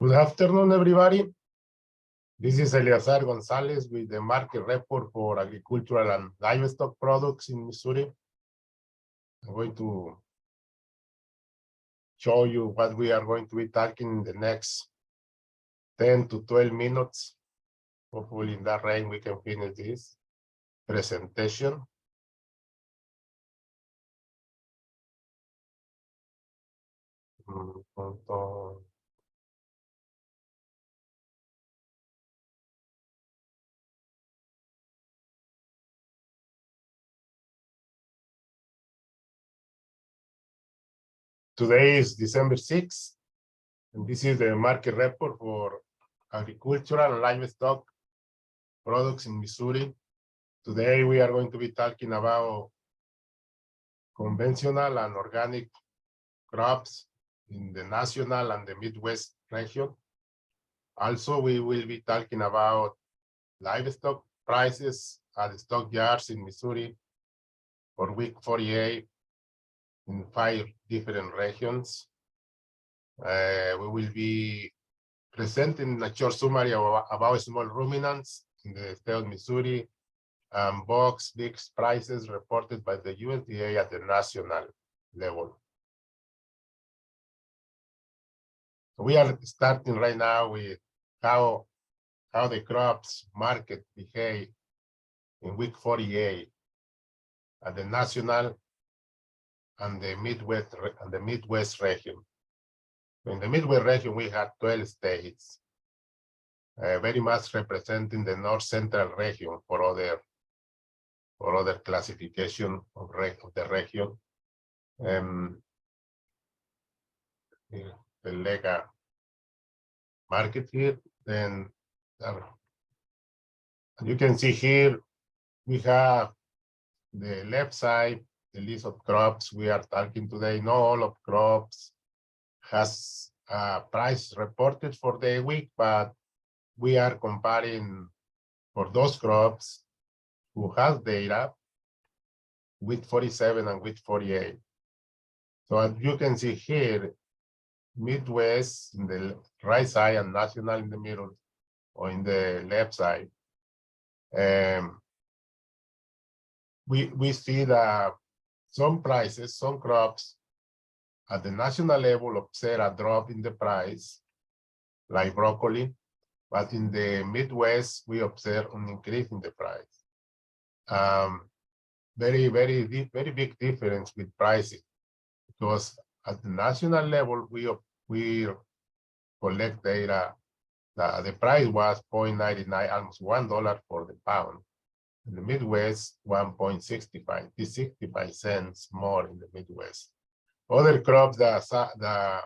Good afternoon, everybody. This is Eleazar Gonzalez with the market report for agricultural and livestock products in Missouri. I'm going to show you what we are going to be talking in the next 10 to 12 minutes. Hopefully in that range we can finish this presentation. Today is December 6th, and this is the market report for agricultural and livestock products in Missouri. Today we are going to be talking about conventional and organic crops in the national and the Midwest region. Also, we will be talking about livestock prices at the stockyards in Missouri for week 48 in 5 different regions. We will be presenting a short summary about small ruminants in the state of Missouri and box pigs prices reported by the USDA at the national level. So we are starting right now with how the crops market behave in week 48 at the national and the Midwest region. In the Midwest region, we have 12 states, very much representing the North Central region for other classification of the region. The Lega market here, then you can see here we have the left side, the list of crops we are talking today. Not all of crops has a price reported for the week, but we are comparing for those crops who has data with 47 and with 48. So as you can see here, Midwest in the right side and national in the middle or in the left side. We see that some prices, some crops at the national level observe a drop in the price, like broccoli, but in the Midwest, we observe an increase in the price. Very big difference with pricing, because at the national level, we collect data that the price was $0.99, almost $1 for the pound. In the Midwest, 1.65, 65 cents more in the Midwest. Other crops that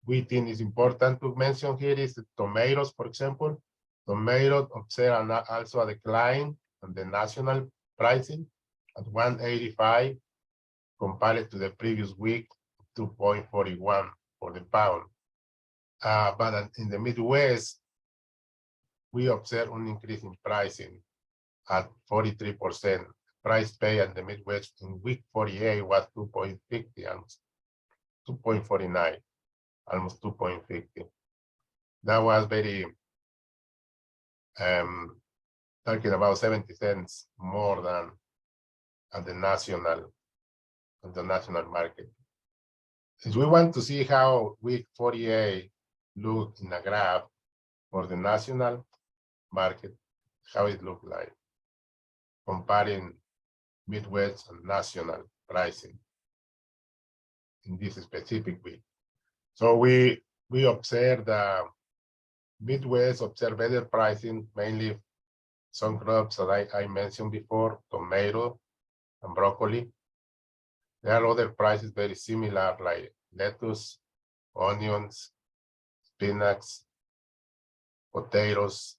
we think is important to mention here is the tomatoes, for example. Tomatoes observe also a decline on the national pricing at 1.85 compared to the previous week, 2.41 for the pound. But in the Midwest, we observe an increase in pricing at 43%. Price pay at the Midwest in week 48 was 2.50, almost 2.49, almost 2.50. That was very, talking about 70 cents more than at the national market. If we want to see how week 48 looked in a graph for the national market, how it looked like, comparing Midwest and national pricing in this specific week. So we observed the Midwest observed better pricing, mainly some crops that I mentioned before, tomato and broccoli. There are other prices very similar, like lettuce, onions, spinach, potatoes.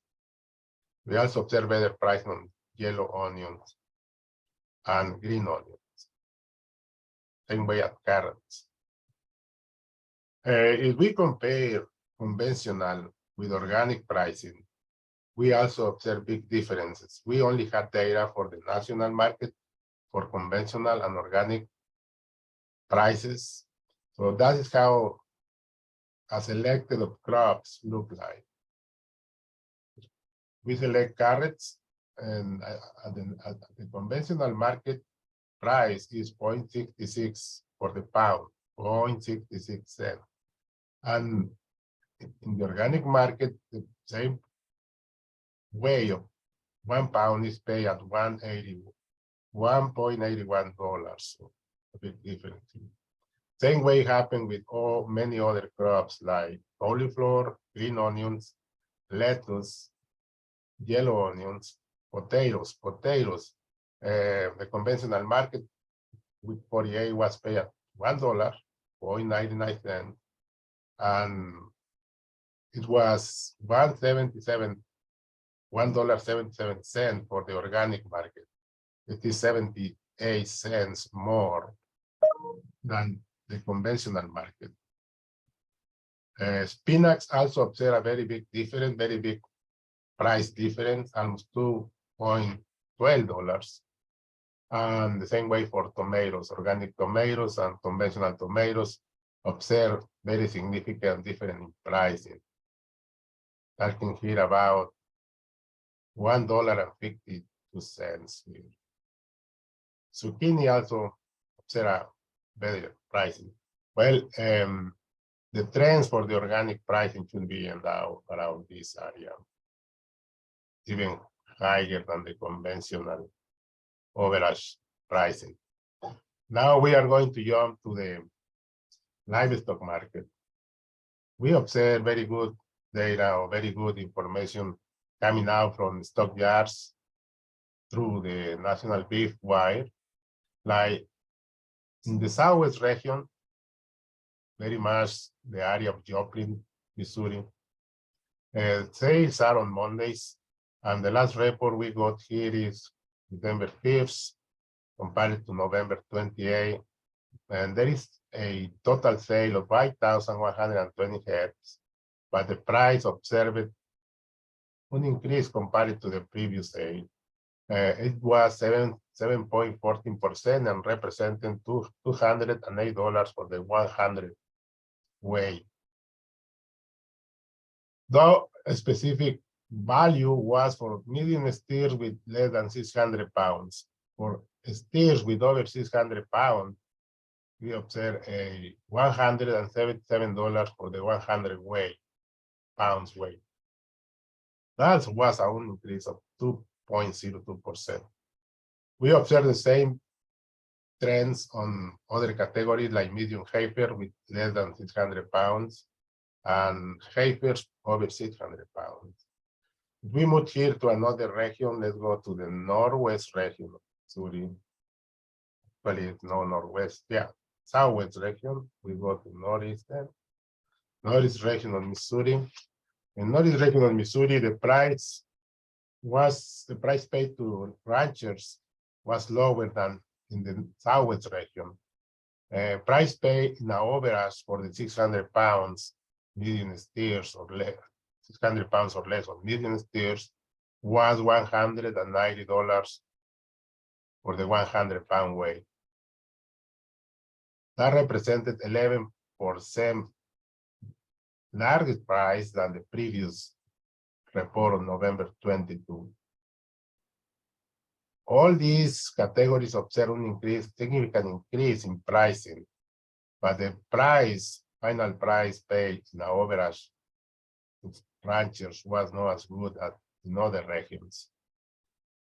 We also observe better pricing on yellow onions and green onions. Same way at carrots. If we compare conventional with organic pricing, we also observe big differences. We only had data for the national market for conventional and organic prices. So that is how a selected of crops look like. We select carrots, and at the conventional market price is 0.66 for the pound, 0.66 cents. And in the organic market, the same way of 1 pound is paid at $1.81. So a bit different. Same way happened with many other crops like cauliflower, green onions, lettuce, yellow onions, potatoes. The conventional market with 48 was paid at $1.99, and it was $1.77 for the organic market. It is 78 cents more than the conventional market. Spinach also observed a very big difference, very big price difference, almost $2.12. And the same way for tomatoes, organic tomatoes and conventional tomatoes observe very significant difference in pricing. Talking here about $1.52. Zucchini also observe a better pricing. Well, the trends for the organic pricing should be around this area, even higher than the conventional average pricing. Now we are going to jump to the livestock market. We observe very good data or very good information coming out from stockyards through the National Beef Wire. Like in the Southwest region, very much the area of Joplin, Missouri, sales are on Mondays, and the last report we got here is December 5th, compared to November 28th, and there is a total sale of 5,120 heads, but the price observed an increase compared to the previous sale. It was 7.14% and representing $208 for the 100 weight. Though a specific value was for medium steers with less than 600 pounds. For steers with over 600 pounds, we observe a $177 for the 100 pounds weight. That was an increase of 2.02%. We observe the same trends on other categories like medium heifer with less than 600 pounds and heifers over 600 pounds. If we move here to another region, let's go to the Northwest region of Missouri. Well, it's no Northwest, yeah, Southwest region. We go to Northeastern. Northeast region of Missouri. In Northeast region of Missouri, the price paid to ranchers was lower than in the Southwest region. Price paid in average for the 600 pounds medium steers or less, 600 pounds or less of medium steers was $190 for the 100 pound weight. That represented 11% larger price than the previous report on November 22. All these categories observe an significant increase in pricing, but the final price paid in average ranchers was not as good as in other regions.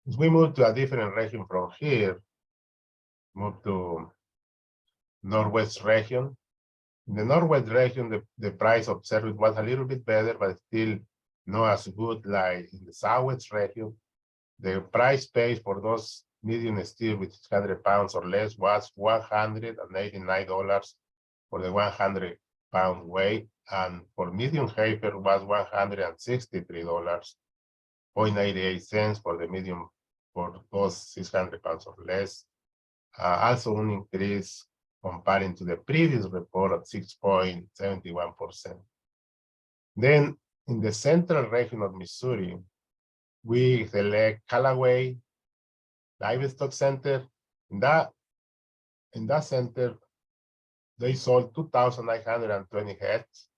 If we move to a different region from here, move to Northwest region. In the Northwest region, the price observed was a little bit better, but still not as good like in the Southwest region. The price paid for those medium steers with 600 pounds or less was $189 for the 100 pound weight, and for medium heifer was $163.88 for the medium for those 600 pounds or less. Also an increase comparing to the previous report of 6.71%. Then in the central region of Missouri, we select Callaway Livestock Center. In that center, they sold 2,920 heads,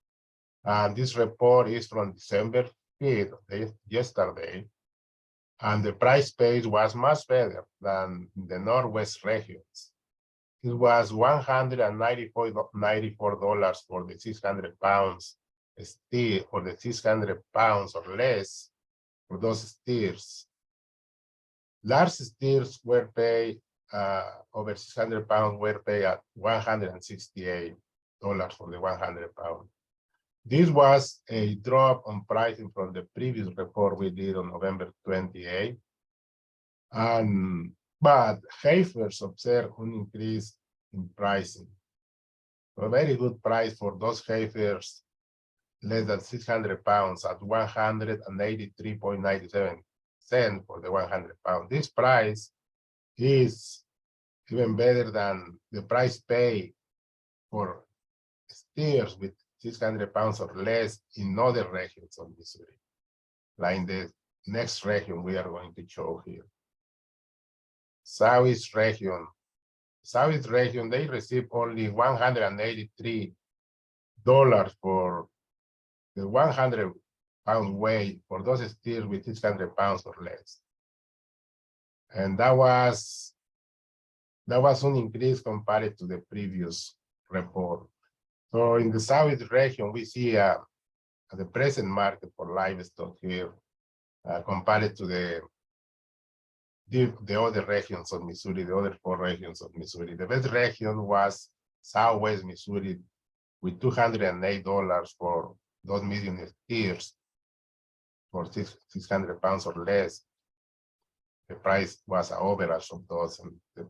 And this report is from December 5th, yesterday. And the price paid was much better than the Northwest regions. It was $194 for the 600 pounds steer, for the 600 pounds or less for those steers. Large steers were paid over 600 pounds were paid at $168 for the 100 pounds. This was a drop on pricing from the previous report we did on November 28. But heifers observed an increase in pricing. A very good price for those heifers less than 600 pounds at 183.97 cents for the 100 pounds. This price is even better than the price paid for steers with 600 pounds or less in other regions of Missouri, like in the next region we are going to show here. Southeast region. Southeast region, they receive only $183 for the 100 pound weight for those steers with 600 pounds or less. And that was an increase compared to the previous report. So in the Southeast region, we see the present market for livestock here compared to the other regions of Missouri, the other 4 regions of Missouri. The best region was Southwest Missouri with $208 for those medium steers for 600 pounds or less. The price was an average of those, and the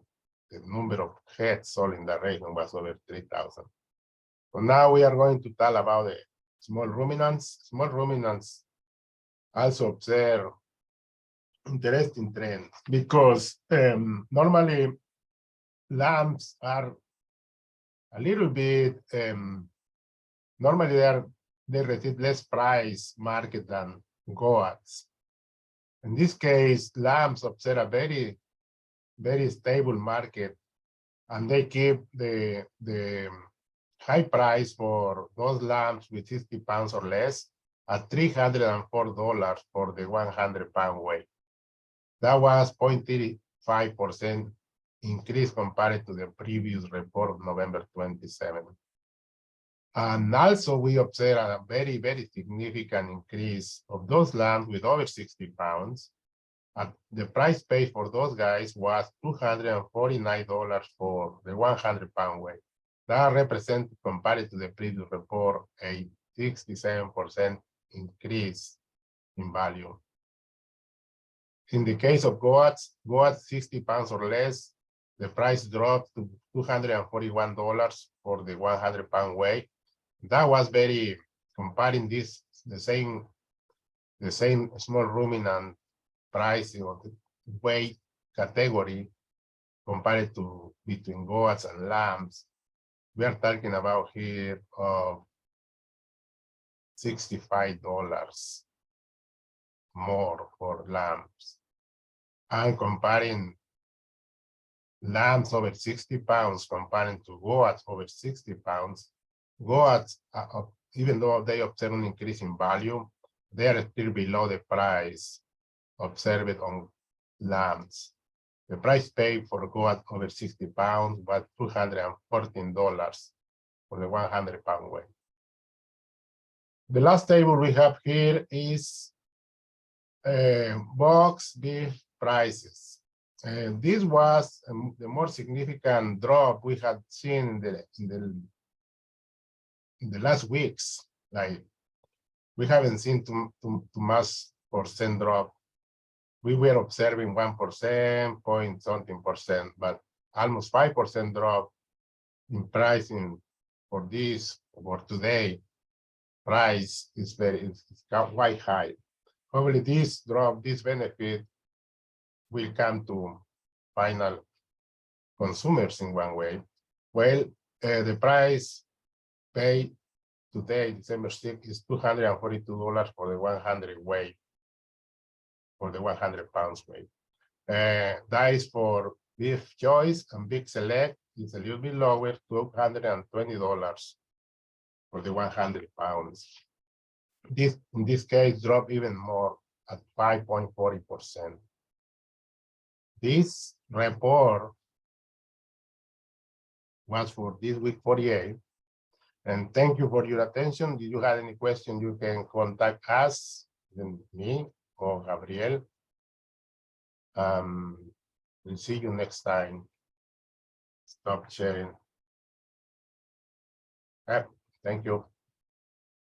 number of heads sold in the region was over 3,000. So now we are going to talk about the small ruminants. Small ruminants also observe interesting trend because normally lambs are a little bit normally they receive less price market than goats. In this case, lambs observe a very, very stable market, and they keep the high price for those lambs with 60 pounds or less at $304 for the 100 pound weight. That was 0.35% increase compared to the previous report of November 27. And also we observed a very, very significant increase of those lambs with over 60 pounds. And the price paid for those guys was $249 for the 100 pound weight. That represented, compared to the previous report, a 67% increase in value. In the case of goats 60 pounds or less, the price dropped to $241 for the 100 pound weight. That was very, comparing this, the same small ruminant price or the weight category compared to between goats and lambs. We are talking about here of $65 more for lambs. And comparing lambs over 60 pounds comparing to goats over 60 pounds, goats, even though they observe an increase in value, they are still below the price observed on lambs. The price paid for goat over 60 pounds was $214 for the 100 pound weight. The last table we have here is box beef prices. This was the more significant drop we had seen in the last weeks. Like, we haven't seen too much percent drop. We were observing 1%, point something percent, but almost 5% drop in pricing for this, for today. Price is quite high. Probably this drop, this benefit will come to final consumers in one way. Well, the price paid today, December 6th, is $242 for the 100 weight, for the 100 pounds weight. That is for beef choice, and big select is a little bit lower, $220 for the 100 pounds. This, in this case, dropped even more at 5.40%. This report was for this week 48. And thank you for your attention. If you have any question, you can contact us, me or Gabriel. We'll see you next time. Stop sharing. Thank you.